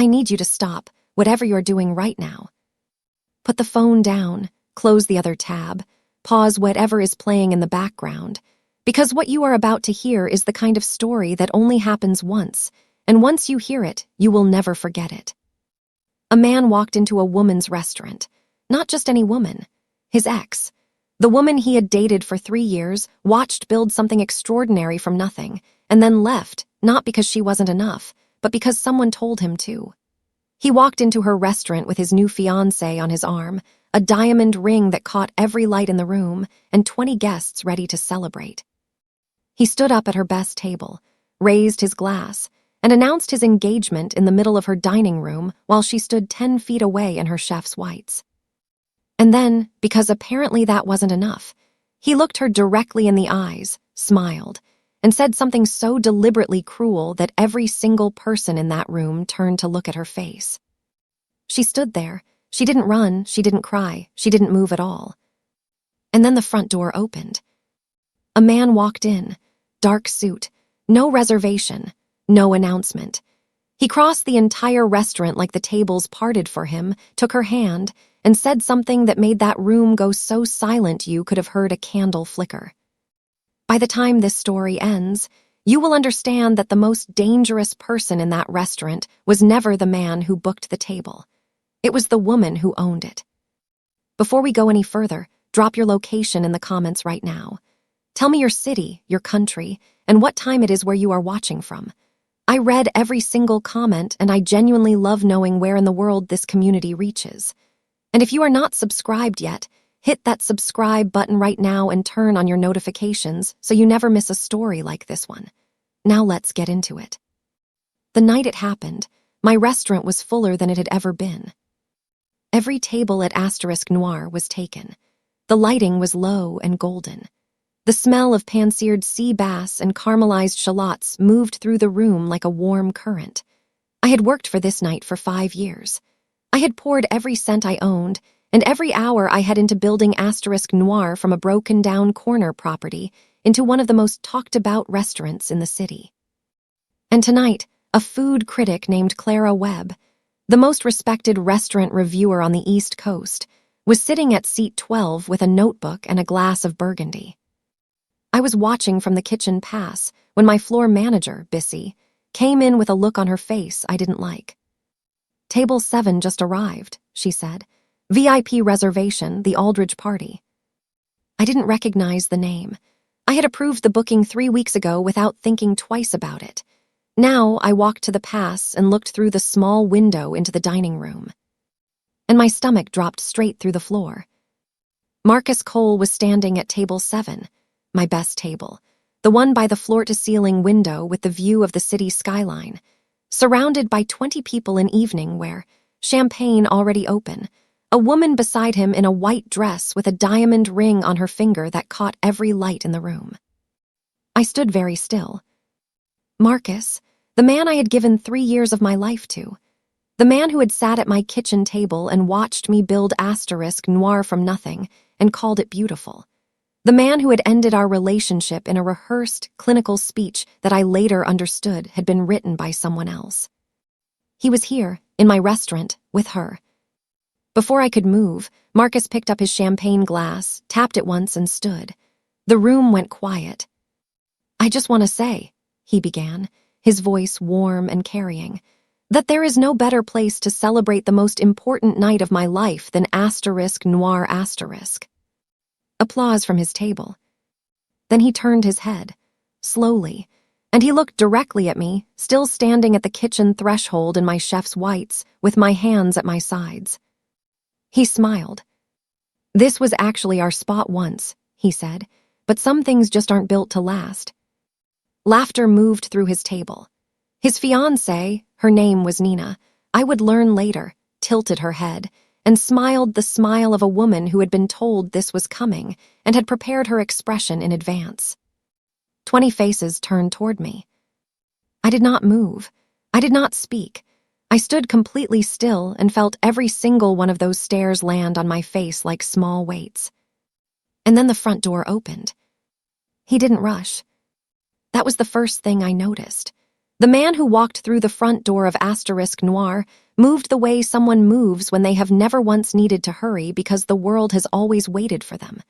I need you to stop, whatever you're doing right now. Put the phone down, close the other tab, pause whatever is playing in the background, because what you are about to hear is the kind of story that only happens once, and once you hear it, you will never forget it. A man walked into a woman's restaurant. Not just any woman. His ex. The woman he had dated for 3 years, watched build something extraordinary from nothing, and then left, not because she wasn't enough, but because someone told him to. He walked into her restaurant with his new fiancée on his arm, a diamond ring that caught every light in the room, and 20 guests ready to celebrate. He stood up at her best table, raised his glass, and announced his engagement in the middle of her dining room while she stood 10 feet away in her chef's whites. And then, because apparently that wasn't enough, he looked her directly in the eyes, smiled, and said something so deliberately cruel that every single person in that room turned to look at her face. She stood there. She didn't run, she didn't cry, she didn't move at all. And then the front door opened. A man walked in, dark suit, no reservation, no announcement. He crossed the entire restaurant like the tables parted for him, took her hand, and said something that made that room go so silent you could have heard a candle flicker. By the time this story ends, you will understand that the most dangerous person in that restaurant was never the man who booked the table. It was the woman who owned it. Before we go any further, drop your location in the comments right now. Tell me your city, your country, and what time it is where you are watching from. I read every single comment, and I genuinely love knowing where in the world this community reaches. And if you are not subscribed yet, hit that subscribe button right now and turn on your notifications so you never miss a story like this one. Now let's get into it. The night it happened, my restaurant was fuller than it had ever been. Every table at Noir was taken. The lighting was low and golden. The smell of pan-seared sea bass and caramelized shallots moved through the room like a warm current. I had worked for this night for 5 years. I had poured every cent I owned, and every hour I had into building Noir from a broken-down corner property into one of the most talked-about restaurants in the city. And tonight, a food critic named Clara Webb, the most respected restaurant reviewer on the East Coast, was sitting at seat 12 with a notebook and a glass of Burgundy. I was watching from the kitchen pass when my floor manager, Bissy, came in with a look on her face I didn't like. "Table 7 just arrived," she said. "VIP reservation, the Aldridge party." I didn't recognize the name. I had approved the booking 3 weeks ago without thinking twice about it. Now I walked to the pass and looked through the small window into the dining room. And my stomach dropped straight through the floor. Marcus Cole was standing at table 7, my best table, the one by the floor-to-ceiling window with the view of the city skyline, surrounded by 20 people in evening wear, champagne already open, a woman beside him in a white dress with a diamond ring on her finger that caught every light in the room. I stood very still. Marcus, the man I had given 3 years of my life to, the man who had sat at my kitchen table and watched me build Noir from nothing and called it beautiful, the man who had ended our relationship in a rehearsed, clinical speech that I later understood had been written by someone else. He was here, in my restaurant, with her. Before I could move, Marcus picked up his champagne glass, tapped it once, and stood. The room went quiet. "I just want to say," he began, his voice warm and carrying, "that there is no better place to celebrate the most important night of my life than Noir. Applause from his table. Then he turned his head, slowly, and he looked directly at me, still standing at the kitchen threshold in my chef's whites, with my hands at my sides. He smiled. "This was actually our spot once," he said, "but some things just aren't built to last." Laughter moved through his table. His fiancée, her name was Nina, I would learn later, tilted her head, and smiled the smile of a woman who had been told this was coming and had prepared her expression in advance. 20 faces turned toward me. I did not move. I did not speak. I stood completely still and felt every single one of those stares land on my face like small weights. And then the front door opened. He didn't rush. That was the first thing I noticed. The man who walked through the front door of Noir moved the way someone moves when they have never once needed to hurry because the world has always waited for them.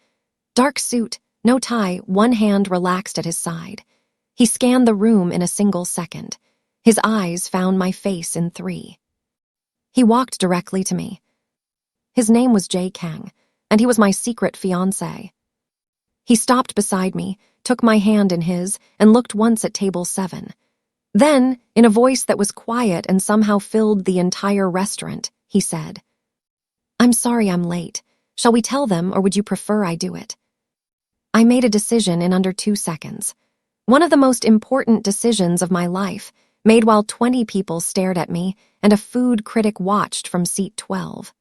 Dark suit, no tie, one hand relaxed at his side. He scanned the room in a single second. His eyes found my face in 3. He walked directly to me. His name was Jay Kang, and he was my secret fiancé. He stopped beside me, took my hand in his, and looked once at table 7. Then, in a voice that was quiet and somehow filled the entire restaurant, he said, "I'm sorry I'm late. Shall we tell them, or would you prefer I do it?" I made a decision in under 2 seconds. One of the most important decisions of my life, made while 20 people stared at me and a food critic watched from seat 12.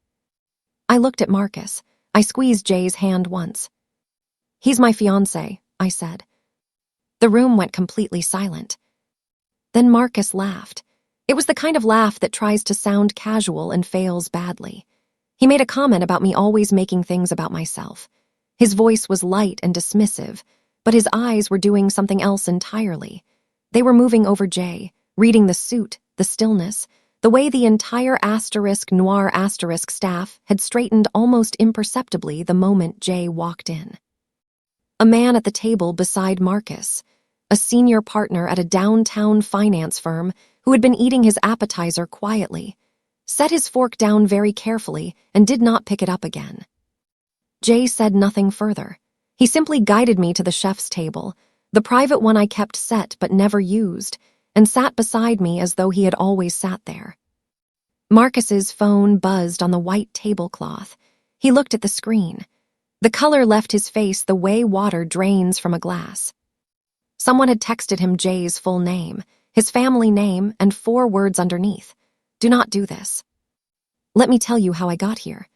I looked at Marcus. I squeezed Jay's hand once. "He's my fiancé," I said. The room went completely silent. Then Marcus laughed. It was the kind of laugh that tries to sound casual and fails badly. He made a comment about me always making things about myself. His voice was light and dismissive, but his eyes were doing something else entirely. They were moving over Jay, reading the suit, the stillness, the way the entire Noir staff had straightened almost imperceptibly the moment Jay walked in. A man at the table beside Marcus, a senior partner at a downtown finance firm who had been eating his appetizer quietly, set his fork down very carefully and did not pick it up again. Jay said nothing further. He simply guided me to the chef's table, the private one I kept set but never used, and sat beside me as though he had always sat there. Marcus's phone buzzed on the white tablecloth. He looked at the screen. The color left his face the way water drains from a glass. Someone had texted him Jay's full name, his family name, and 4 words underneath. "Do not do this." Let me tell you how I got here.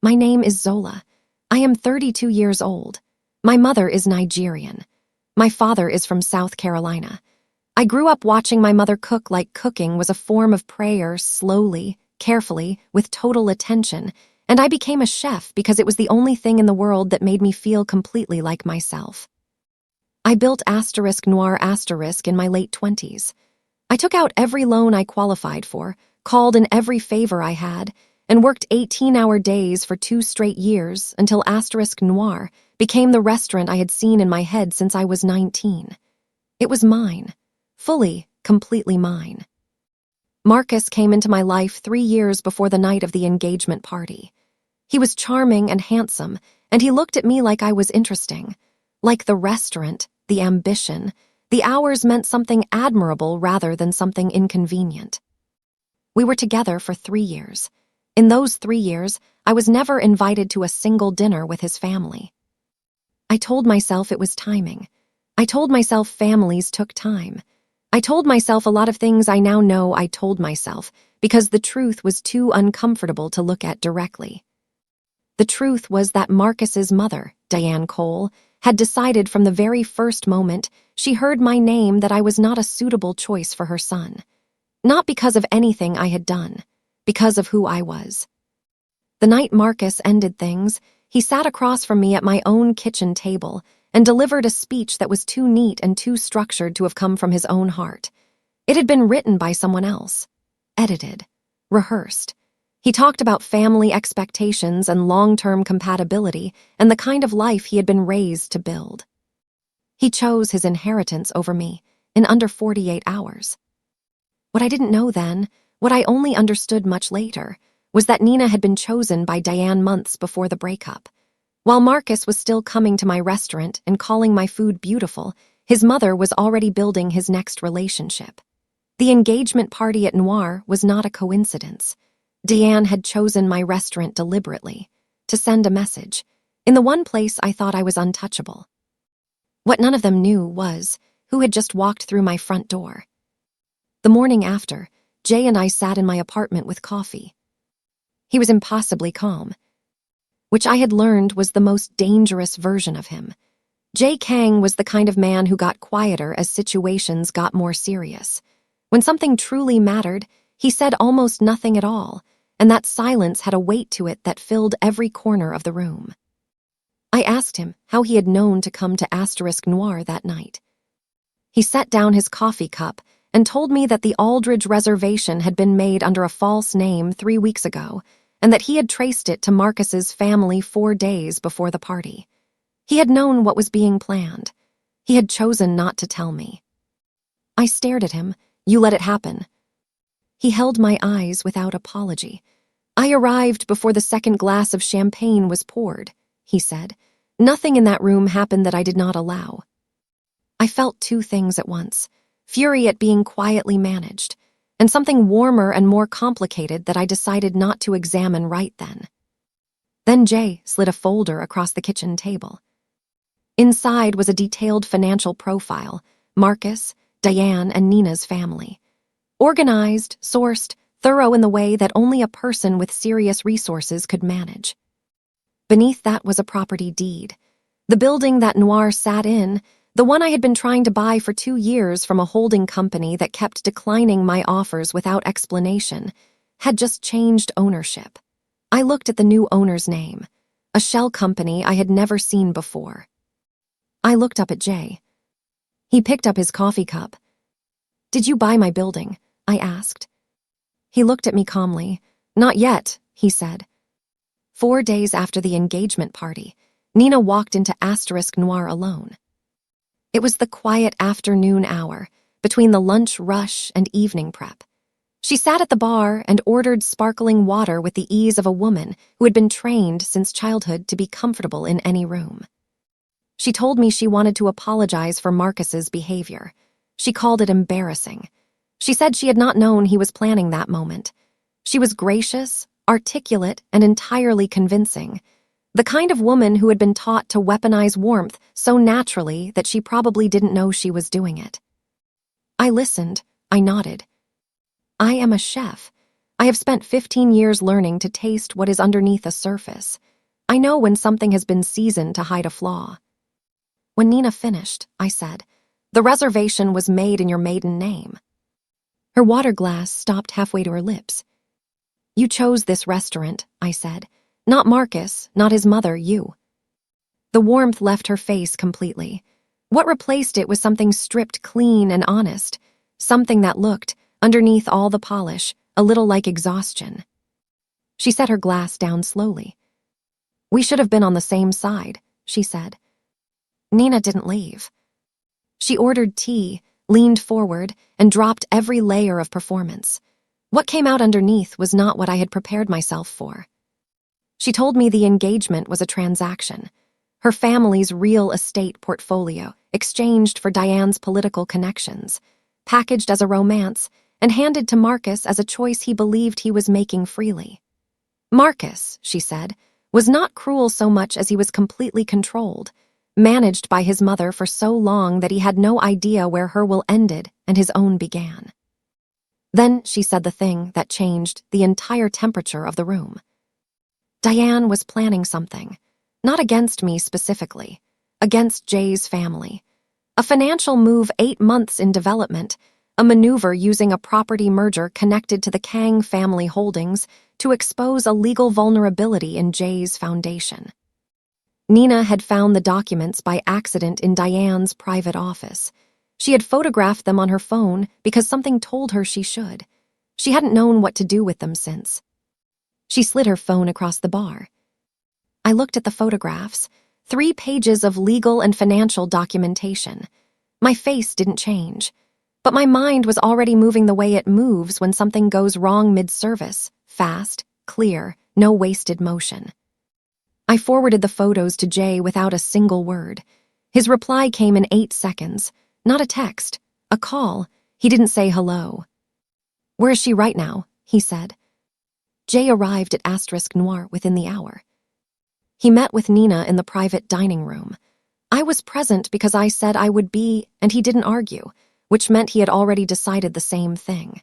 My name is Zola. I am 32 years old. My mother is Nigerian. My father is from South Carolina. I grew up watching my mother cook like cooking was a form of prayer, slowly, carefully, with total attention, and I became a chef because it was the only thing in the world that made me feel completely like myself. I built Noir in my late 20s. I took out every loan I qualified for, called in every favor I had, and worked 18-hour days for 2 straight years until Noir became the restaurant I had seen in my head since I was 19. It was mine. Fully, completely mine. Marcus came into my life 3 years before the night of the engagement party. He was charming and handsome, and he looked at me like I was interesting. Like the restaurant, the ambition, the hours meant something admirable rather than something inconvenient. We were together for 3 years. In those 3 years, I was never invited to a single dinner with his family. I told myself it was timing. I told myself families took time. I told myself a lot of things I now know I told myself because the truth was too uncomfortable to look at directly. The truth was that Marcus's mother, Diane Cole, had decided from the very first moment she heard my name that I was not a suitable choice for her son. Not because of anything I had done, because of who I was. The night Marcus ended things, he sat across from me at my own kitchen table and delivered a speech that was too neat and too structured to have come from his own heart. It had been written by someone else, edited, rehearsed. He talked about family expectations and long-term compatibility and the kind of life he had been raised to build. He chose his inheritance over me in under 48 hours. What I didn't know then, what I only understood much later, was that Nina had been chosen by Diane months before the breakup. While Marcus was still coming to my restaurant and calling my food beautiful, his mother was already building his next relationship. The engagement party at Noir was not a coincidence. Diane had chosen my restaurant deliberately, to send a message, in the one place I thought I was untouchable. What none of them knew was who had just walked through my front door. The morning after, Jay and I sat in my apartment with coffee. He was impossibly calm, which I had learned was the most dangerous version of him. Jay Kang was the kind of man who got quieter as situations got more serious. When something truly mattered, he said almost nothing at all, and that silence had a weight to it that filled every corner of the room. I asked him how he had known to come to Noir that night. He set down his coffee cup and told me that the Aldridge reservation had been made under a false name 3 weeks ago, and that he had traced it to Marcus's family 4 days before the party. He had known what was being planned. He had chosen not to tell me. I stared at him. You let it happen. He held my eyes without apology. I arrived before the second glass of champagne was poured, he said. Nothing in that room happened that I did not allow. I felt 2 things at once: fury at being quietly managed, and something warmer and more complicated that I decided not to examine right then. Then Jay slid a folder across the kitchen table. Inside was a detailed financial profile: Marcus, Diane, and Nina's family. Organized, sourced, thorough in the way that only a person with serious resources could manage. Beneath that was a property deed. The building that Noir sat in, the one I had been trying to buy for 2 years from a holding company that kept declining my offers without explanation, had just changed ownership. I looked at the new owner's name, a shell company I had never seen before. I looked up at Jay. He picked up his coffee cup. "Did you buy my building?" I asked. He looked at me calmly. "Not yet," he said. 4 days after the engagement party, Nina walked into Noir alone. It was the quiet afternoon hour, between the lunch rush and evening prep. She sat at the bar and ordered sparkling water with the ease of a woman who had been trained since childhood to be comfortable in any room. She told me she wanted to apologize for Marcus's behavior. She called it embarrassing. She said she had not known he was planning that moment. She was gracious, articulate, and entirely convincing. The kind of woman who had been taught to weaponize warmth so naturally that she probably didn't know she was doing it. I listened. I nodded. I am a chef. I have spent 15 years learning to taste what is underneath a surface. I know when something has been seasoned to hide a flaw. When Nina finished, I said, "The reservation was made in your maiden name." Her water glass stopped halfway to her lips. "You chose this restaurant," I said. "Not Marcus, not his mother, you." The warmth left her face completely. What replaced it was something stripped clean and honest, something that looked, underneath all the polish, a little like exhaustion. She set her glass down slowly. "We should have been on the same side," she said. Nina didn't leave. She ordered tea, leaned forward, and dropped every layer of performance. What came out underneath was not what I had prepared myself for. She told me the engagement was a transaction, her family's real estate portfolio, exchanged for Diane's political connections, packaged as a romance, and handed to Marcus as a choice he believed he was making freely. Marcus, she said, was not cruel so much as he was completely controlled, managed by his mother for so long that he had no idea where her will ended and his own began. Then she said the thing that changed the entire temperature of the room. Diane was planning something, not against me specifically, against Jay's family. A financial move 8 months in development, a maneuver using a property merger connected to the Kang family holdings to expose a legal vulnerability in Jay's foundation. Nina had found the documents by accident in Diane's private office. She had photographed them on her phone because something told her she should. She hadn't known what to do with them since. She slid her phone across the bar. I looked at the photographs, 3 pages of legal and financial documentation. My face didn't change, but my mind was already moving the way it moves when something goes wrong mid-service, fast, clear, no wasted motion. I forwarded the photos to Jay without a single word. His reply came in 8 seconds. Not a text, a call. He didn't say hello. "Where is she right now?" he said. Jay arrived at Noir within the hour. He met with Nina in the private dining room. I was present because I said I would be, and he didn't argue, which meant he had already decided the same thing.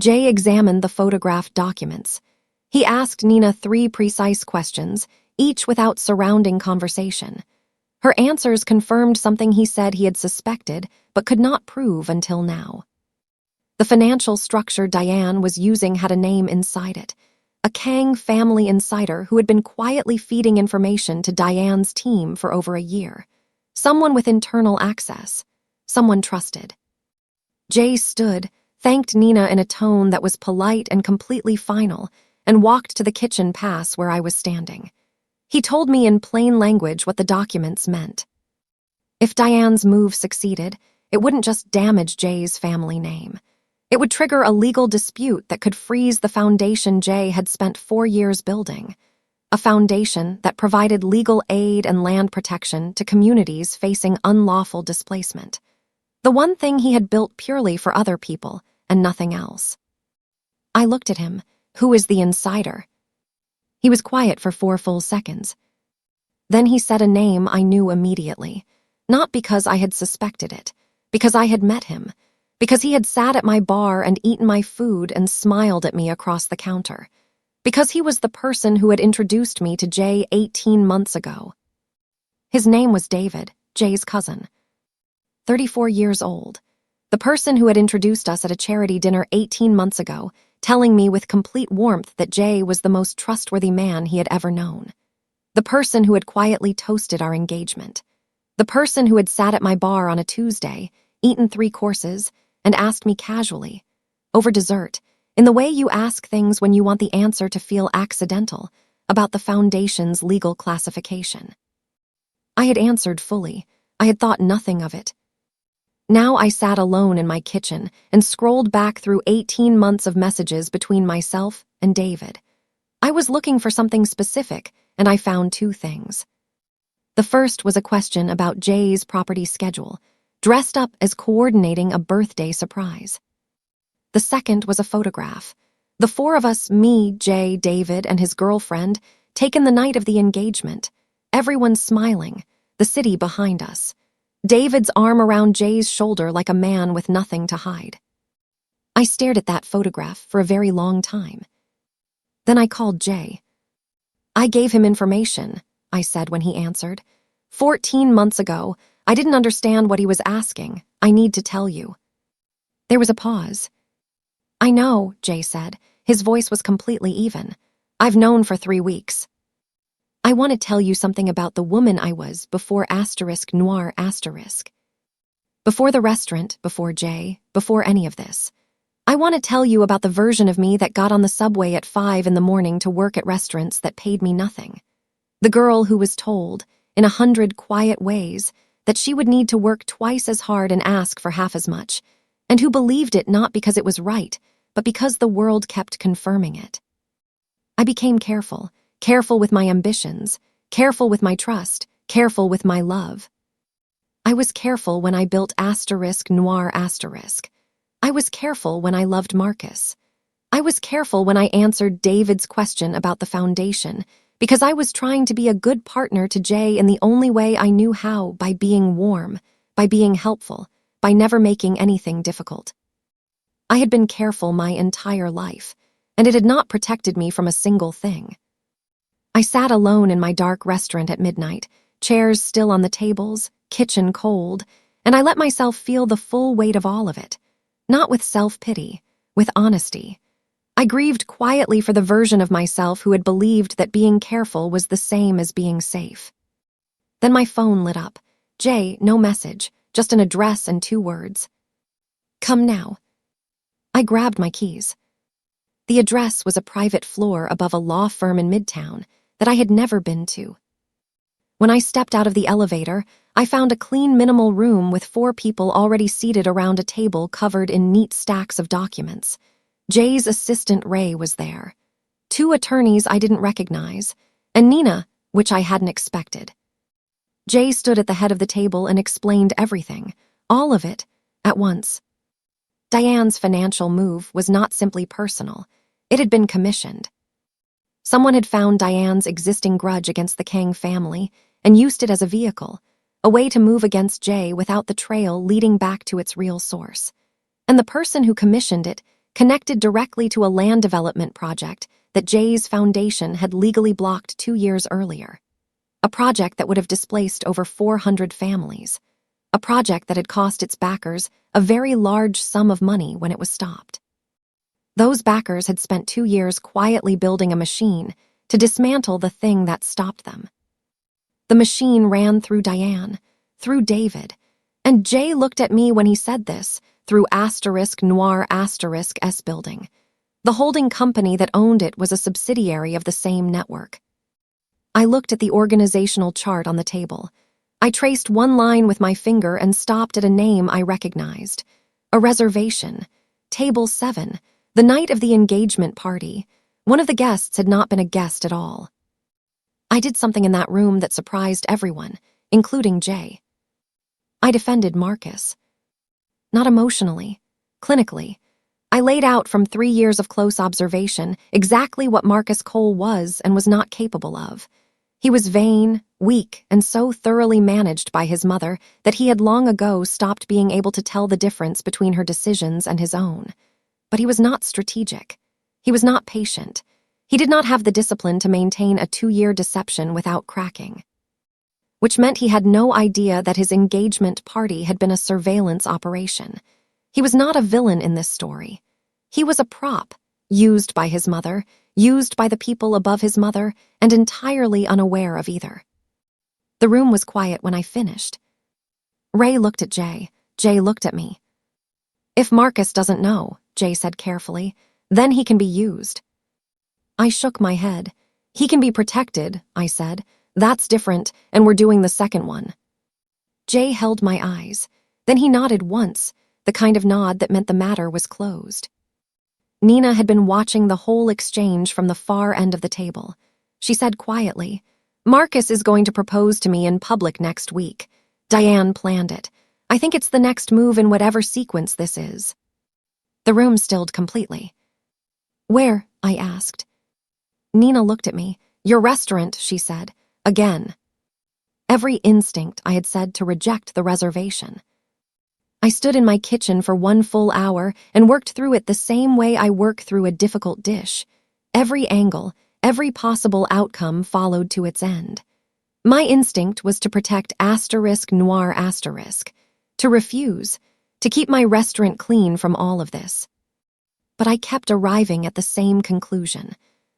Jay examined the photographed documents. He asked Nina 3 precise questions, each without surrounding conversation. Her answers confirmed something he said he had suspected but could not prove until now. The financial structure Diane was using had a name inside it, a Kang family insider who had been quietly feeding information to Diane's team for over a year. Someone with internal access, someone trusted. Jay stood, thanked Nina in a tone that was polite and completely final, and walked to the kitchen pass where I was standing. He told me in plain language what the documents meant. If Diane's move succeeded, it wouldn't just damage Jay's family name. It would trigger a legal dispute that could freeze the foundation Jay had spent 4 years building. A foundation that provided legal aid and land protection to communities facing unlawful displacement. The one thing he had built purely for other people and nothing else. I looked at him. Who is the insider? He was quiet for 4 full seconds. Then he said a name I knew immediately. Not because I had suspected it, because I had met him, because he had sat at my bar and eaten my food and smiled at me across the counter, because he was the person who had introduced me to Jay 18 months ago. His name was David, Jay's cousin. 34 years old. The person who had introduced us at a charity dinner 18 months ago, telling me with complete warmth that Jay was the most trustworthy man he had ever known. The person who had quietly toasted our engagement. The person who had sat at my bar on a Tuesday, eaten 3 courses, and asked me casually, over dessert, in the way you ask things when you want the answer to feel accidental, about the foundation's legal classification. I had answered fully. I had thought nothing of it. Now I sat alone in my kitchen and scrolled back through 18 months of messages between myself and David. I was looking for something specific, and I found 2 things. The first was a question about Jay's property schedule, dressed up as coordinating a birthday surprise. The second was a photograph. The 4 of us, me, Jay, David, and his girlfriend, taken the night of the engagement. Everyone smiling, the city behind us. David's arm around Jay's shoulder like a man with nothing to hide. I stared at that photograph for a very long time. Then I called Jay. I gave him information, I said when he answered. 14 months ago, I didn't understand what he was asking. I need to tell you. There was a pause. I know, Jay said. His voice was completely even. I've known for 3 weeks. I want to tell you something about the woman I was before Noir. Before the restaurant, before Jay, before any of this. I want to tell you about the version of me that got on the subway at 5 in the morning to work at restaurants that paid me nothing. The girl who was told, in 100 quiet ways, that she would need to work twice as hard and ask for half as much, and who believed it not because it was right, but because the world kept confirming it. I became careful with my ambitions, careful with my trust, careful with my love. I was careful when I built Noir. I was careful when I loved Marcus. I was careful when I answered David's question about the foundation, because I was trying to be a good partner to Jay in the only way I knew how, by being warm, by being helpful, by never making anything difficult. I had been careful my entire life, and it had not protected me from a single thing. I sat alone in my dark restaurant at midnight, chairs still on the tables, kitchen cold, and I let myself feel the full weight of all of it, not with self-pity, with honesty. I grieved quietly for the version of myself who had believed that being careful was the same as being safe. Then my phone lit up. Jay, no message, just an address and 2 words. Come now. I grabbed my keys. The address was a private floor above a law firm in Midtown that I had never been to. When I stepped out of the elevator, I found a clean, minimal room with 4 people already seated around a table covered in neat stacks of documents. Jay's assistant Ray was there. 2 attorneys I didn't recognize, and Nina, which I hadn't expected. Jay stood at the head of the table and explained everything, all of it, at once. Diane's financial move was not simply personal. It had been commissioned. Someone had found Diane's existing grudge against the Kang family and used it as a vehicle, a way to move against Jay without the trail leading back to its real source. And the person who commissioned it connected directly to a land development project that Jay's foundation had legally blocked 2 years earlier. A project that would have displaced over 400 families. A project that had cost its backers a very large sum of money when it was stopped. Those backers had spent 2 years quietly building a machine to dismantle the thing that stopped them. The machine ran through Diane, through David, and Jay looked at me when he said this, through Noir S building. The holding company that owned it was a subsidiary of the same network. I looked at the organizational chart on the table. I traced one line with my finger and stopped at a name I recognized. A reservation. Table 7, the night of the engagement party. One of the guests had not been a guest at all. I did something in that room that surprised everyone, including Jay. I defended Marcus. Not emotionally, clinically. I laid out from 3 years of close observation exactly what Marcus Cole was and was not capable of. He was vain, weak, and so thoroughly managed by his mother that he had long ago stopped being able to tell the difference between her decisions and his own. But he was not strategic. He was not patient. He did not have the discipline to maintain a 2-year deception without cracking. Which meant he had no idea that his engagement party had been a surveillance operation. He was not a villain in this story. He was a prop, used by his mother, used by the people above his mother, and entirely unaware of either. The room was quiet when I finished. Ray looked at Jay. Jay looked at me. "If Marcus doesn't know," Jay said carefully, "then he can be used." I shook my head. "He can be protected," I said. "That's different, and we're doing the second one." Jay held my eyes. Then he nodded once, the kind of nod that meant the matter was closed. Nina had been watching the whole exchange from the far end of the table. She said quietly, "Marcus is going to propose to me in public next week. Diane planned it. I think it's the next move in whatever sequence this is." The room stilled completely. "Where?" I asked. Nina looked at me. "Your restaurant," she said. Again. Every instinct I had said to reject the reservation. I stood in my kitchen for 1 full hour and worked through it the same way I work through a difficult dish. Every angle, every possible outcome followed to its end. My instinct was to protect Noir to refuse, to keep my restaurant clean from all of this. But I kept arriving at the same conclusion.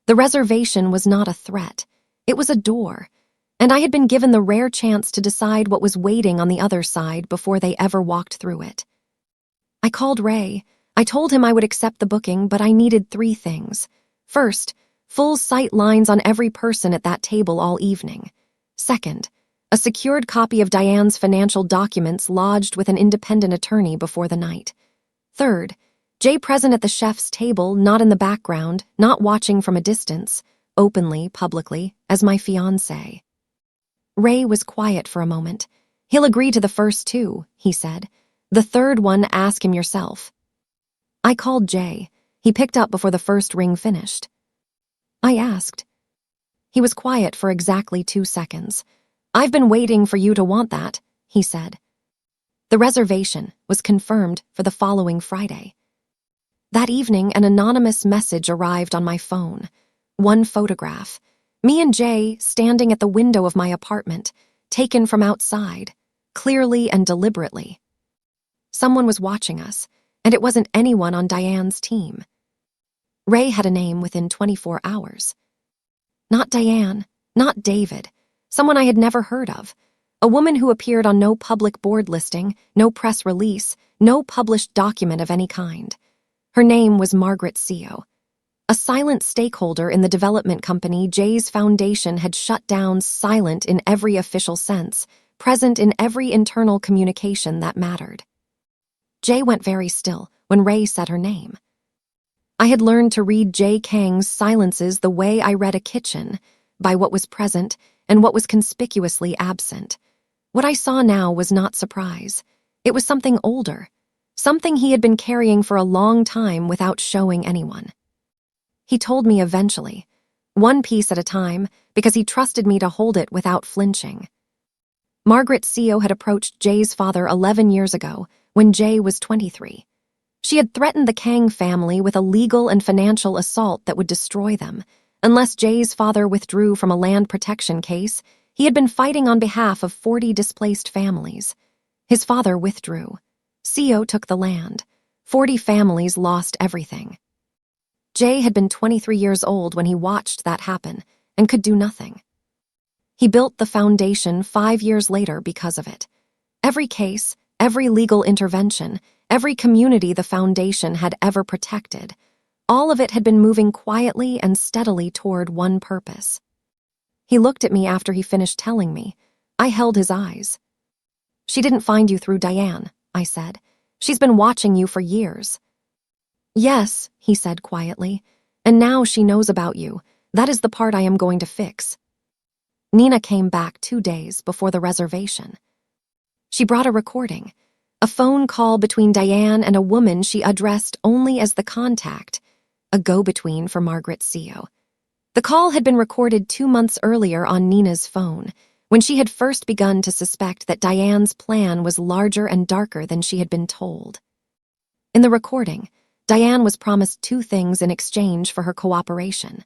The reservation was not a threat. It was a door, and I had been given the rare chance to decide what was waiting on the other side before they ever walked through it. I called Ray. I told him I would accept the booking, but I needed 3 things. First, full sight lines on every person at that table all evening. Second, a secured copy of Diane's financial documents lodged with an independent attorney before the night. Third, Jay present at the chef's table, not in the background, not watching from a distance, openly, publicly, as my fiancé. Ray was quiet for a moment. "He'll agree to the first 2, he said. "The third one, ask him yourself." I called Jay. He picked up before the first ring finished. I asked. He was quiet for exactly 2 seconds. "I've been waiting for you to want that," he said. The reservation was confirmed for the following Friday. That evening, an anonymous message arrived on my phone. 1 photograph. Me and Jay standing at the window of my apartment, taken from outside, clearly and deliberately. Someone was watching us, and it wasn't anyone on Diane's team. Ray had a name within 24 hours. Not Diane, not David, someone I had never heard of. A woman who appeared on no public board listing, no press release, no published document of any kind. Her name was Margaret Seo. A silent stakeholder in the development company Jay's foundation had shut down, silent in every official sense, present in every internal communication that mattered. Jay went very still when Ray said her name. I had learned to read Jay Kang's silences the way I read a kitchen, by what was present and what was conspicuously absent. What I saw now was not surprise. It was something older, something he had been carrying for a long time without showing anyone. He told me eventually, 1 piece at a time, because he trusted me to hold it without flinching. Margaret Seo had approached Jay's father 11 years ago, when Jay was 23. She had threatened the Kang family with a legal and financial assault that would destroy them. Unless Jay's father withdrew from a land protection case, he had been fighting on behalf of 40 displaced families. His father withdrew. Seo took the land. 40 families lost everything. Jay had been 23 years old when he watched that happen and could do nothing. He built the foundation 5 years later because of it. Every case, every legal intervention, every community the foundation had ever protected. All of it had been moving quietly and steadily toward one purpose. He looked at me after he finished telling me. I held his eyes. "She didn't find you through Diane," I said. "She's been watching you for years." "Yes," he said quietly, "and now she knows about you. That is the part I am going to fix." Nina came back 2 days before the reservation. She brought a recording, a phone call between Diane and a woman she addressed only as the contact, a go-between for Margaret Seo. The call had been recorded 2 months earlier on Nina's phone, when she had first begun to suspect that Diane's plan was larger and darker than she had been told. In the recording, Diane was promised 2 things in exchange for her cooperation.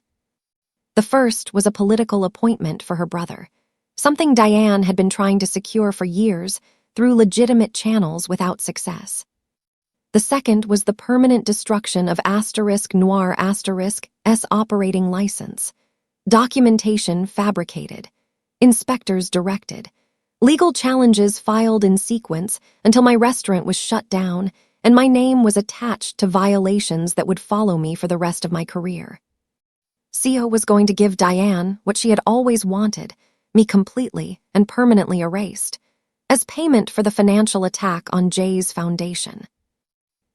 The first was a political appointment for her brother, something Diane had been trying to secure for years through legitimate channels without success. The second was the permanent destruction of *Noir*'s operating license. Documentation fabricated. Inspectors directed. Legal challenges filed in sequence until my restaurant was shut down and my name was attached to violations that would follow me for the rest of my career. Seo was going to give Diane what she had always wanted, me completely and permanently erased, as payment for the financial attack on Jay's foundation.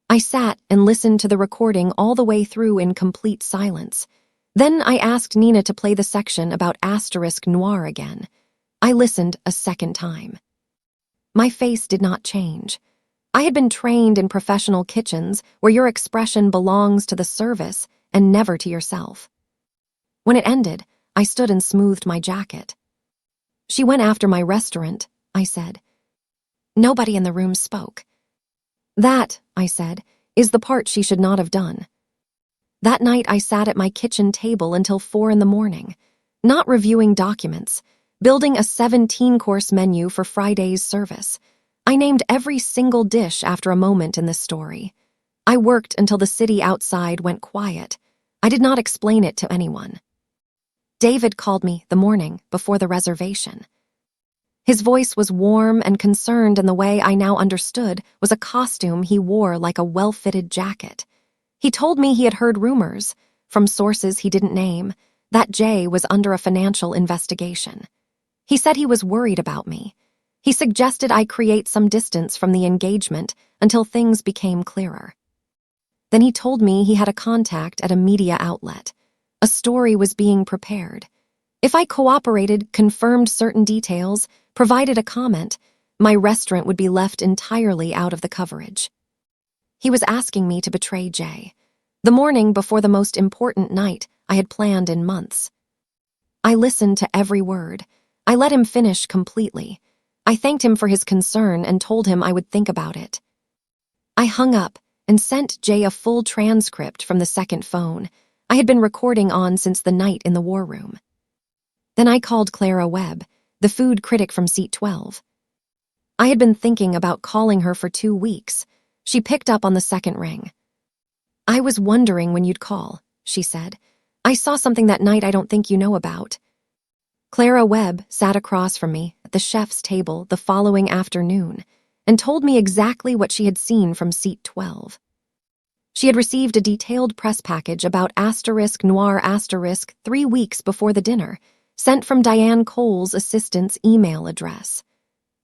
I sat and listened to the recording all the way through in complete silence. Then I asked Nina to play the section about *Noir again. I listened a second time. My face did not change. I had been trained in professional kitchens where your expression belongs to the service and never to yourself. When it ended, I stood and smoothed my jacket. "She went after my restaurant," I said. Nobody in the room spoke. "That," I said, "is the part she should not have done." That night I sat at my kitchen table until 4 in the morning, not reviewing documents, building a 17-course menu for Friday's service. I named every single dish after a moment in this story. I worked until the city outside went quiet. I did not explain it to anyone. David called me the morning before the reservation. His voice was warm and concerned in the way I now understood was a costume he wore like a well-fitted jacket. He told me he had heard rumors, from sources he didn't name, that Jay was under a financial investigation. He said he was worried about me. He suggested I create some distance from the engagement until things became clearer. Then he told me he had a contact at a media outlet. A story was being prepared. If I cooperated, confirmed certain details, provided a comment, my restaurant would be left entirely out of the coverage. He was asking me to betray Jay, the morning before the most important night I had planned in months. I listened to every word. I let him finish completely. I thanked him for his concern and told him I would think about it. I hung up and sent Jay a full transcript from the second phone I had been recording on since the night in the war room. Then I called Clara Webb, the food critic from Seat 12. I had been thinking about calling her for 2 weeks. She picked up on the second ring. "I was wondering when you'd call," she said. "I saw something that night I don't think you know about." Clara Webb sat across from me at the chef's table the following afternoon and told me exactly what she had seen from Seat 12. She had received a detailed press package about *Noir* 3 weeks before the dinner, sent from Diane Cole's assistant's email address.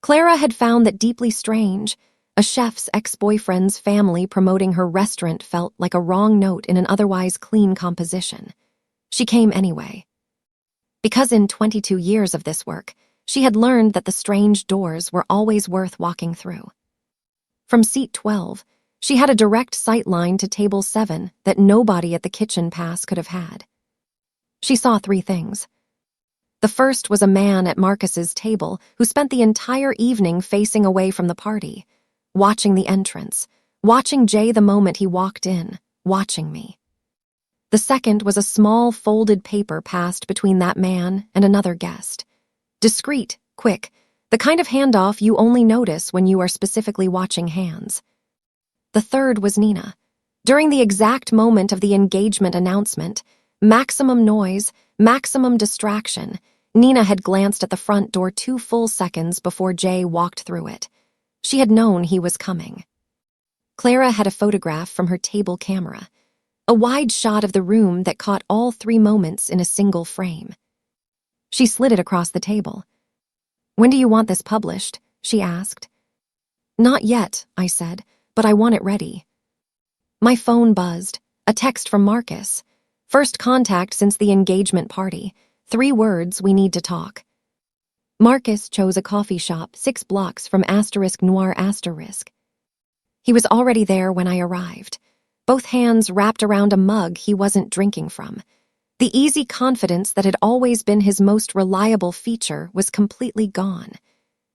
Clara had found that deeply strange. A chef's ex-boyfriend's family promoting her restaurant felt like a wrong note in an otherwise clean composition. She came anyway. Because in 22 years of this work, she had learned that the strange doors were always worth walking through. From Seat 12, she had a direct sight line to Table 7 that nobody at the kitchen pass could have had. She saw 3 things. The first was a man at Marcus's table who spent the entire evening facing away from the party, watching the entrance, watching Jay the moment he walked in, watching me. The second was a small folded paper passed between that man and another guest. Discreet, quick, the kind of handoff you only notice when you are specifically watching hands. The third was Nina. During the exact moment of the engagement announcement, maximum noise, maximum distraction, Nina had glanced at the front door 2 full seconds before Jay walked through it. She had known he was coming. Clara had a photograph from her table camera, a wide shot of the room that caught all 3 moments in a single frame. She slid it across the table. "When do you want this published?" she asked. "Not yet," I said, "but I want it ready." My phone buzzed. A text from Marcus. "First contact since the engagement party. 3 words, we need to talk." Marcus chose a coffee shop 6 blocks from *Noir*. He was already there when I arrived, both hands wrapped around a mug he wasn't drinking from. The easy confidence that had always been his most reliable feature was completely gone.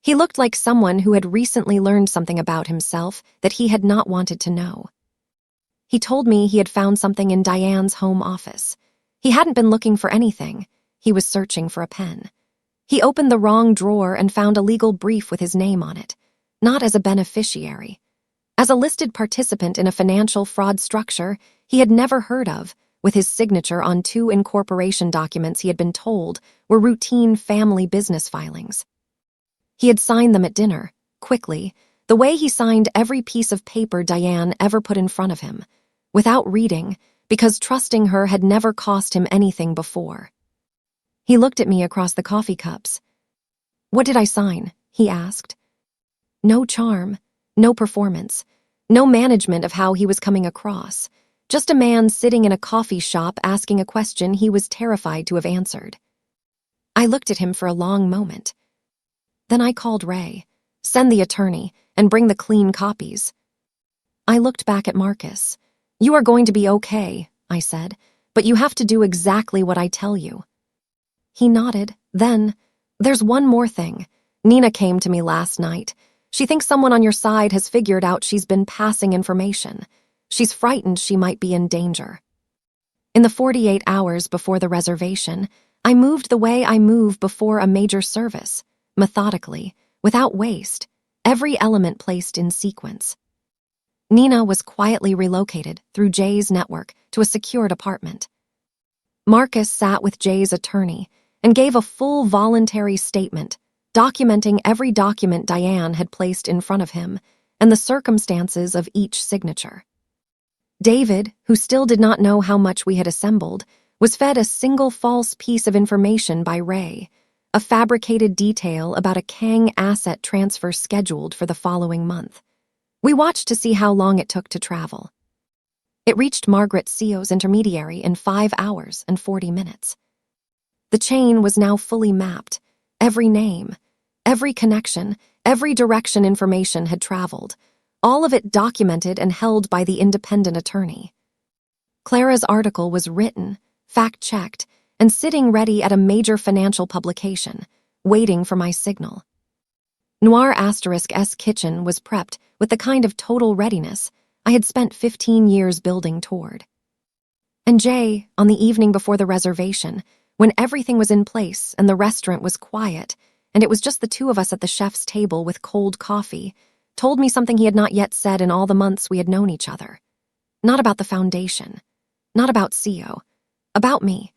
He looked like someone who had recently learned something about himself that he had not wanted to know. He told me he had found something in Diane's home office. He hadn't been looking for anything. He was searching for a pen. He opened the wrong drawer and found a legal brief with his name on it, not as a beneficiary. As a listed participant in a financial fraud structure he had never heard of, with his signature on 2 incorporation documents he had been told were routine family business filings. He had signed them at dinner, quickly, the way he signed every piece of paper Diane ever put in front of him, without reading, because trusting her had never cost him anything before. He looked at me across the coffee cups. "What did I sign?" he asked. No charm, no performance, no management of how he was coming across, just a man sitting in a coffee shop asking a question he was terrified to have answered. I looked at him for a long moment. Then I called Ray, "Send the attorney, and bring the clean copies." I looked back at Marcus. "You are going to be okay," I said, "but you have to do exactly what I tell you." He nodded. Then, "There's one more thing. Nina came to me last night. She thinks someone on your side has figured out she's been passing information. She's frightened she might be in danger." In the 48 hours before the reservation, I moved the way I move before a major service, methodically, without waste, every element placed in sequence. Nina was quietly relocated through Jay's network to a secured apartment. Marcus sat with Jay's attorney and gave a full voluntary statement, documenting every document Diane had placed in front of him and the circumstances of each signature. David, who still did not know how much we had assembled, was fed a single false piece of information by Ray, a fabricated detail about a Kang asset transfer scheduled for the following month. We watched to see how long it took to travel. It reached Margaret Seo's intermediary in 5 hours and 40 minutes. The chain was now fully mapped. Every name, every connection, every direction information had traveled, all of it documented and held by the independent attorney. Clara's article was written, fact-checked, and sitting ready at a major financial publication, waiting for my signal. Noir*'s kitchen was prepped with the kind of total readiness I had spent 15 years building toward. And Jay, on the evening before the reservation, when everything was in place and the restaurant was quiet, and it was just the 2 of us at the chef's table with cold coffee, told me something he had not yet said in all the months we had known each other. Not about the foundation, not about CO, about me,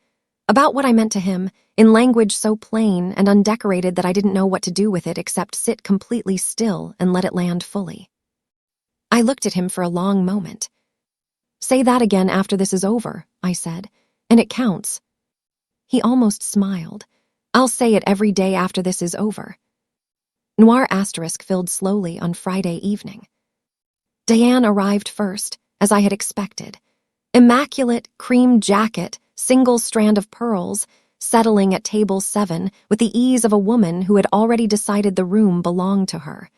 about what I meant to him, in language so plain and undecorated that I didn't know what to do with it except sit completely still and let it land fully. I looked at him for a long moment. "Say that again after this is over," I said, "and it counts." He almost smiled. "I'll say it every day after this is over." Noir** filled slowly on Friday evening. Diane arrived first, as I had expected. Immaculate, cream jacket, single strand of pearls, settling at table 7 with the ease of a woman who had already decided the room belonged to her.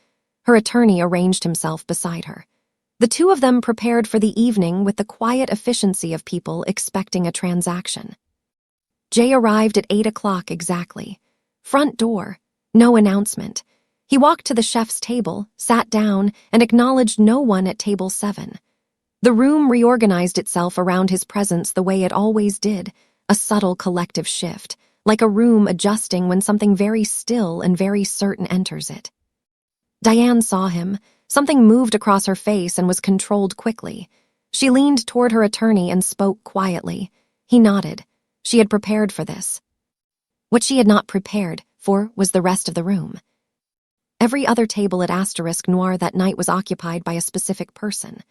Her attorney arranged himself beside her. The 2 of them prepared for the evening with the quiet efficiency of people expecting a transaction. Jay arrived at 8 o'clock exactly. Front door, no announcement. He walked to the chef's table, sat down, and acknowledged no one at table 7. The room reorganized itself around his presence the way it always did, a subtle collective shift, like a room adjusting when something very still and very certain enters it. Diane saw him. Something moved across her face and was controlled quickly. She leaned toward her attorney and spoke quietly. He nodded. She had prepared for this. What she had not prepared for was the rest of the room. Every other table at Noir that night was occupied by a specific person.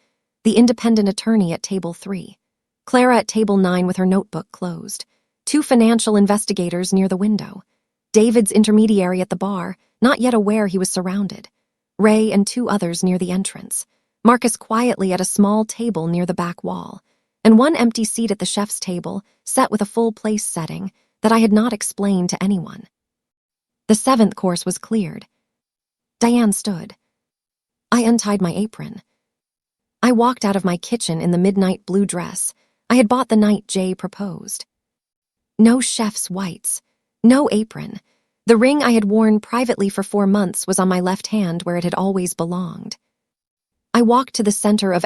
The independent attorney at table 3. Clara at table 9 with her notebook closed. 2 financial investigators near the window. David's intermediary at the bar, not yet aware he was surrounded. Ray and 2 others near the entrance. Marcus quietly at a small table near the back wall. And 1 empty seat at the chef's table, set with a full place setting that I had not explained to anyone. The 7th course was cleared. Diane stood. I untied my apron. I walked out of my kitchen in the midnight blue dress I had bought the night Jay proposed. No chef's whites, no apron. The ring I had worn privately for 4 months was on my left hand where it had always belonged. I walked to the center of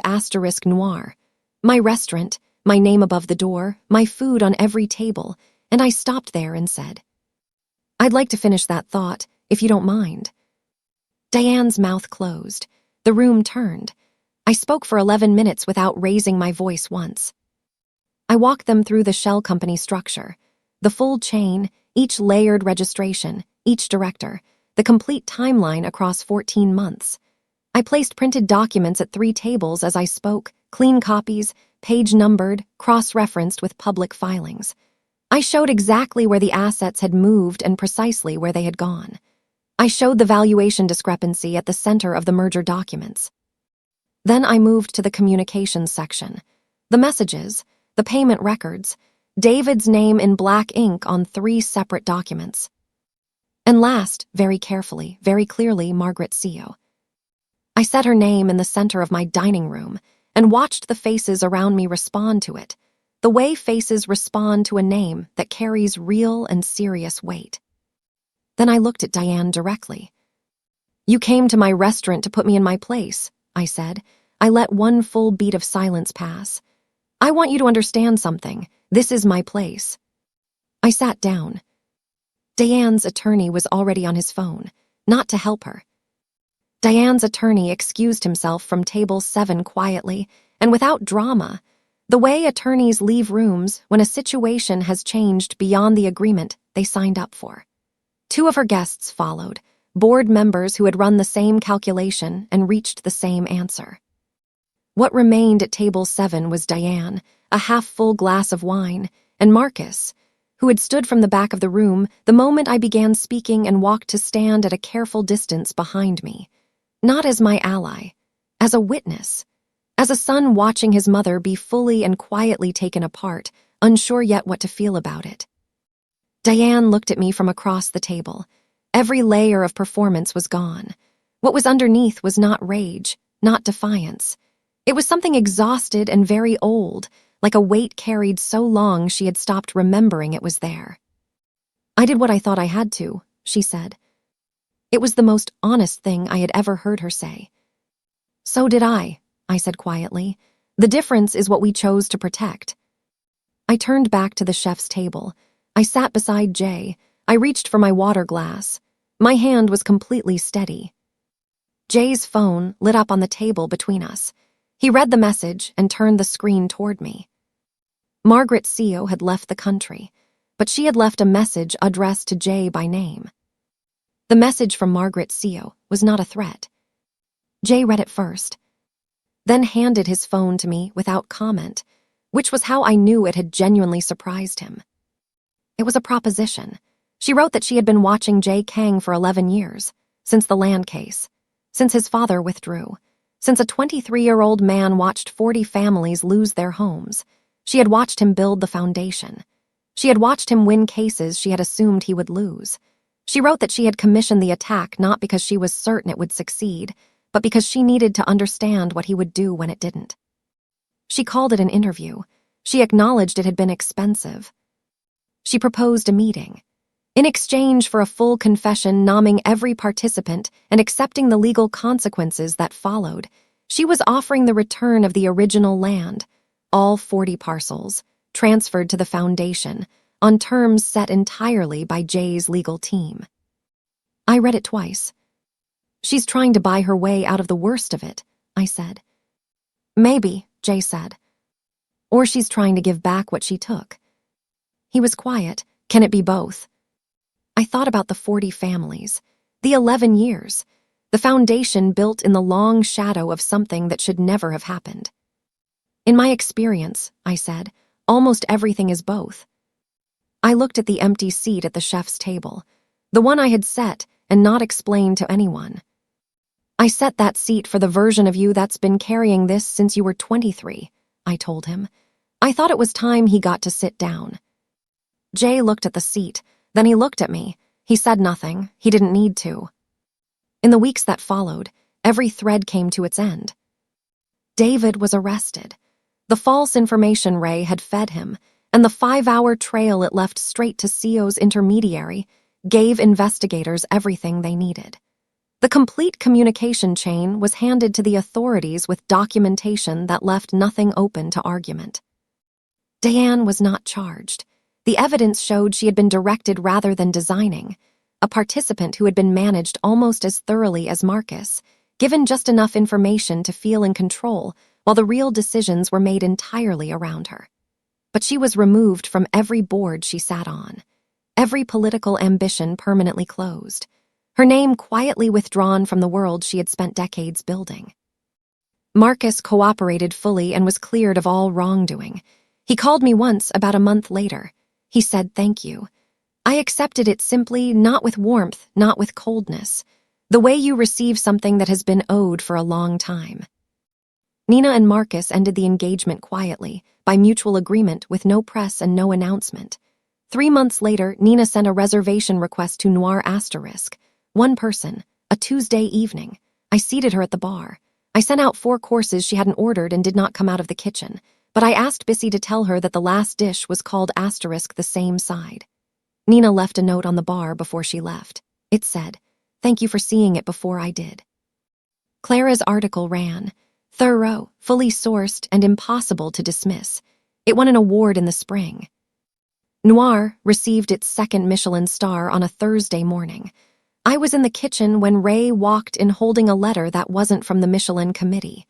Noir. My restaurant, my name above the door, my food on every table, and I stopped there and said, "I'd like to finish that thought, if you don't mind." Diane's mouth closed. The room turned. I spoke for 11 minutes without raising my voice once. I walked them through the shell company structure, the full chain, each layered registration, each director, the complete timeline across 14 months. I placed printed documents at 3 tables as I spoke, clean copies, page-numbered, cross-referenced with public filings. I showed exactly where the assets had moved and precisely where they had gone. I showed the valuation discrepancy at the center of the merger documents. Then I moved to the communications section. The messages, the payment records, David's name in black ink on 3 separate documents. And last, very carefully, very clearly, Margaret Seo. I set her name in the center of my dining room and watched the faces around me respond to it, the way faces respond to a name that carries real and serious weight. Then I looked at Diane directly. "You came to my restaurant to put me in my place," I said. I let 1 full beat of silence pass. "I want you to understand something. This is my place." I sat down. Diane's attorney was already on his phone, not to help her. Diane's attorney excused himself from table 7 quietly and without drama, the way attorneys leave rooms when a situation has changed beyond the agreement they signed up for. 2 of her guests followed, board members who had run the same calculation and reached the same answer. What remained at table 7 was Diane, a half-full glass of wine, and Marcus, who had stood from the back of the room the moment I began speaking and walked to stand at a careful distance behind me, not as my ally, as a witness, as a son watching his mother be fully and quietly taken apart, unsure yet what to feel about it. Diane looked at me from across the table. Every layer of performance was gone. What was underneath was not rage, not defiance. It was something exhausted and very old, like a weight carried so long she had stopped remembering it was there. "I did what I thought I had to," she said. It was the most honest thing I had ever heard her say. "So did I said quietly. "The difference is what we chose to protect." I turned back to the chef's table. I sat beside Jay. I reached for my water glass. My hand was completely steady. Jay's phone lit up on the table between us. He read the message and turned the screen toward me. Margaret Seo had left the country, but she had left a message addressed to Jay by name. The message from Margaret Seo was not a threat. Jay read it first, then handed his phone to me without comment, which was how I knew it had genuinely surprised him. It was a proposition. She wrote that she had been watching Jay Kang for 11 years, since the land case, since his father withdrew, since a 23-year-old man watched 40 families lose their homes. She had watched him build the foundation. She had watched him win cases she had assumed he would lose. She wrote that she had commissioned the attack not because she was certain it would succeed, but because she needed to understand what he would do when it didn't. She called it an interview. She acknowledged it had been expensive. She proposed a meeting. In exchange for a full confession nomming every participant and accepting the legal consequences that followed, she was offering the return of the original land, all 40 parcels, transferred to the foundation, on terms set entirely by Jay's legal team. I read it twice. "She's trying to buy her way out of the worst of it," I said. "Maybe," Jay said. "Or she's trying to give back what she took." He was quiet. "Can it be both?" I thought about the 40 families, the 11 years, The foundation built in the long shadow of something that should never have happened. In my experience, I said, almost everything is both. I looked at the empty seat at the chef's table, the one I had set and not explained to anyone. I set that seat for the version of you that's been carrying this since you were 23, I told him. I thought it was time he got to sit down. Jay looked at the seat, then he looked at me. He said nothing. He didn't need to. In the weeks that followed, every thread came to its end. David was arrested. The false information Ray had fed him, and the 5-hour trail it left straight to CO's intermediary, gave investigators everything they needed. The complete communication chain was handed to the authorities with documentation that left nothing open to argument. Diane was not charged. The evidence showed she had been directed rather than designing, a participant who had been managed almost as thoroughly as Marcus, given just enough information to feel in control while the real decisions were made entirely around her. But she was removed from every board she sat on, every political ambition permanently closed, her name quietly withdrawn from the world she had spent decades building. Marcus cooperated fully and was cleared of all wrongdoing. He called me once about a month later. He said thank you. I accepted it simply, not with warmth, not with coldness, the way you receive something that has been owed for a long time. Nina and Marcus ended the engagement quietly, by mutual agreement with no press and no announcement. 3 months later, Nina sent a reservation request to Noir *, one person, a Tuesday evening. I seated her at the bar. I sent out 4 courses she hadn't ordered and did not come out of the kitchen, but I asked Bissy to tell her that the last dish was called * the same side. Nina left a note on the bar before she left. It said, "Thank you for seeing it before I did." Clara's article ran, "Thorough, fully sourced, and impossible to dismiss. It won an award in the spring." Noir received its 2nd Michelin star on a Thursday morning. I was in the kitchen when Ray walked in holding a letter that wasn't from the Michelin committee.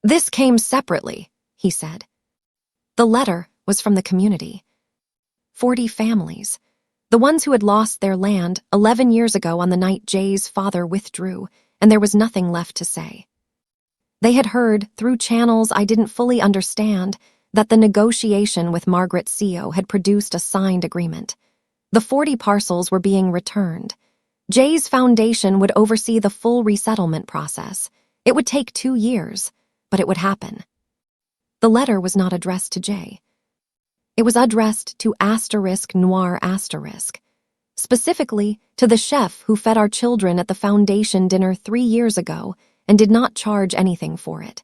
"This came separately," he said. The letter was from the community. 40 families. The ones who had lost their land 11 years ago on the night Jay's father withdrew, and there was nothing left to say. They had heard, through channels I didn't fully understand, that the negotiation with Margaret CO had produced a signed agreement. The 40 parcels were being returned. Jay's foundation would oversee the full resettlement process. It would take 2 years, but it would happen. The letter was not addressed to Jay. It was addressed to *Noir*, specifically to the chef who fed our children at the foundation dinner 3 years ago and did not charge anything for it.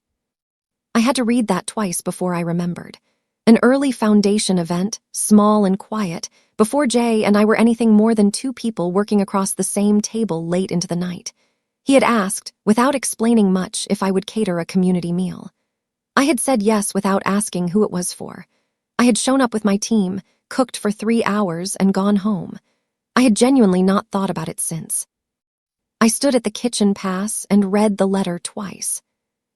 I had to read that twice before I remembered. An early foundation event, small and quiet, before Jay and I were anything more than 2 people working across the same table late into the night. He had asked, without explaining much, if I would cater a community meal. I had said yes without asking who it was for. I had shown up with my team, cooked for 3 hours, and gone home. I had genuinely not thought about it since. I stood at the kitchen pass and read the letter twice.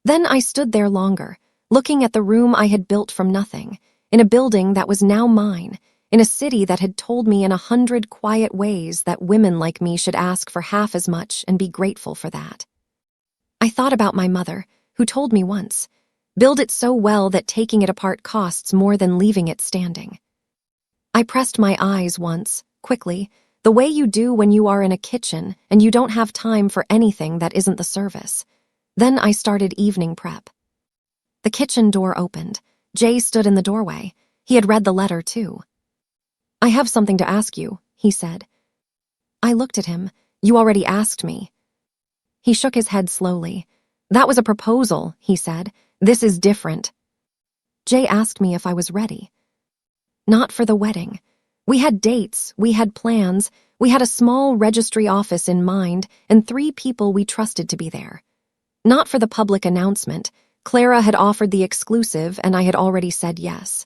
Then I stood there longer, looking at the room I had built from nothing, in a building that was now mine, in a city that had told me in 100 quiet ways that women like me should ask for half as much and be grateful for that. I thought about my mother, who told me once, "Build it so well that taking it apart costs more than leaving it standing." I pressed my eyes once, quickly, the way you do when you are in a kitchen and you don't have time for anything that isn't the service. Then I started evening prep. The kitchen door opened. Jay stood in the doorway. He had read the letter, too. "I have something to ask you," he said. I looked at him. "You already asked me." He shook his head slowly. "That was a proposal," he said. "This is different." Jay asked me if I was ready. Not for the wedding. We had dates, we had plans, we had a small registry office in mind, and 3 people we trusted to be there. Not for the public announcement. Clara had offered the exclusive, and I had already said yes.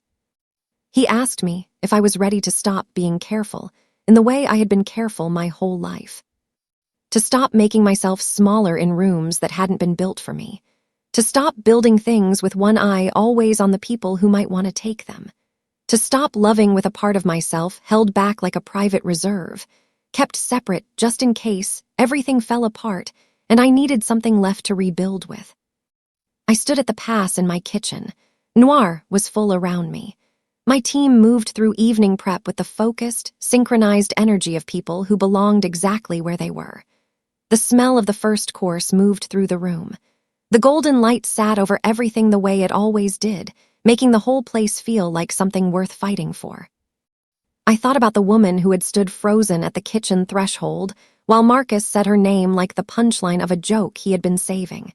He asked me if I was ready to stop being careful, in the way I had been careful my whole life. To stop making myself smaller in rooms that hadn't been built for me. To stop building things with one eye always on the people who might want to take them. To stop loving with a part of myself held back like a private reserve, kept separate just in case everything fell apart and I needed something left to rebuild with. I stood at the pass in my kitchen. Noir was full around me. My team moved through evening prep with the focused, synchronized energy of people who belonged exactly where they were. The smell of the first course moved through the room. The golden light sat over everything the way it always did, making the whole place feel like something worth fighting for. I thought about the woman who had stood frozen at the kitchen threshold while Marcus said her name like the punchline of a joke he had been saving.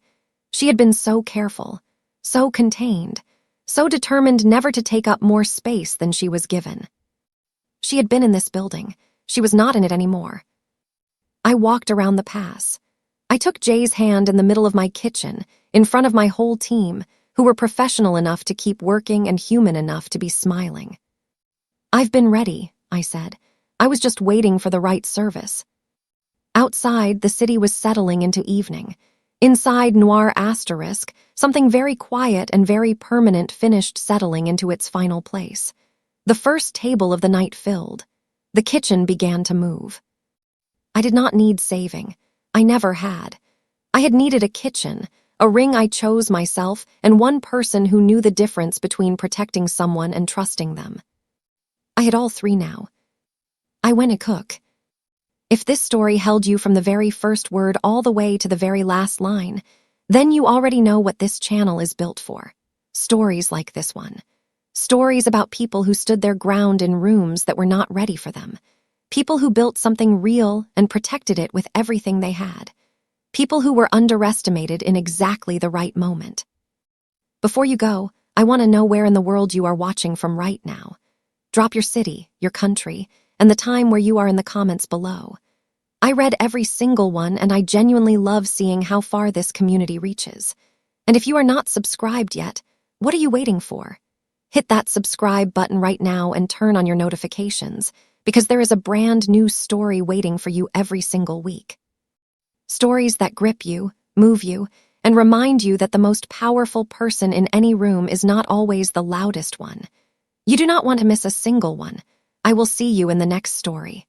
She had been so careful, so contained, so determined never to take up more space than she was given. She had been in this building. She was not in it anymore. I walked around the pass. I took Jay's hand in the middle of my kitchen, in front of my whole team, who were professional enough to keep working and human enough to be smiling. "I've been ready," I said. "I was just waiting for the right service." Outside, the city was settling into evening. Inside Noir asterisk, something very quiet and very permanent finished settling into its final place. The first table of the night filled. The kitchen began to move. I did not need saving. I never had. I had needed a kitchen, a ring I chose myself, and one person who knew the difference between protecting someone and trusting them. I had all three now. I went to cook. If this story held you from the very first word all the way to the very last line, then you already know what this channel is built for. Stories like this one. Stories about people who stood their ground in rooms that were not ready for them. People who built something real and protected it with everything they had. People who were underestimated in exactly the right moment. Before you go, I want to know where in the world you are watching from right now. Drop your city, your country, and the time where you are in the comments below. I read every single one, and I genuinely love seeing how far this community reaches. And if you are not subscribed yet, what are you waiting for? Hit that subscribe button right now and turn on your notifications, because there is a brand new story waiting for you every single week. Stories that grip you, move you, and remind you that the most powerful person in any room is not always the loudest one. You do not want to miss a single one. I will see you in the next story.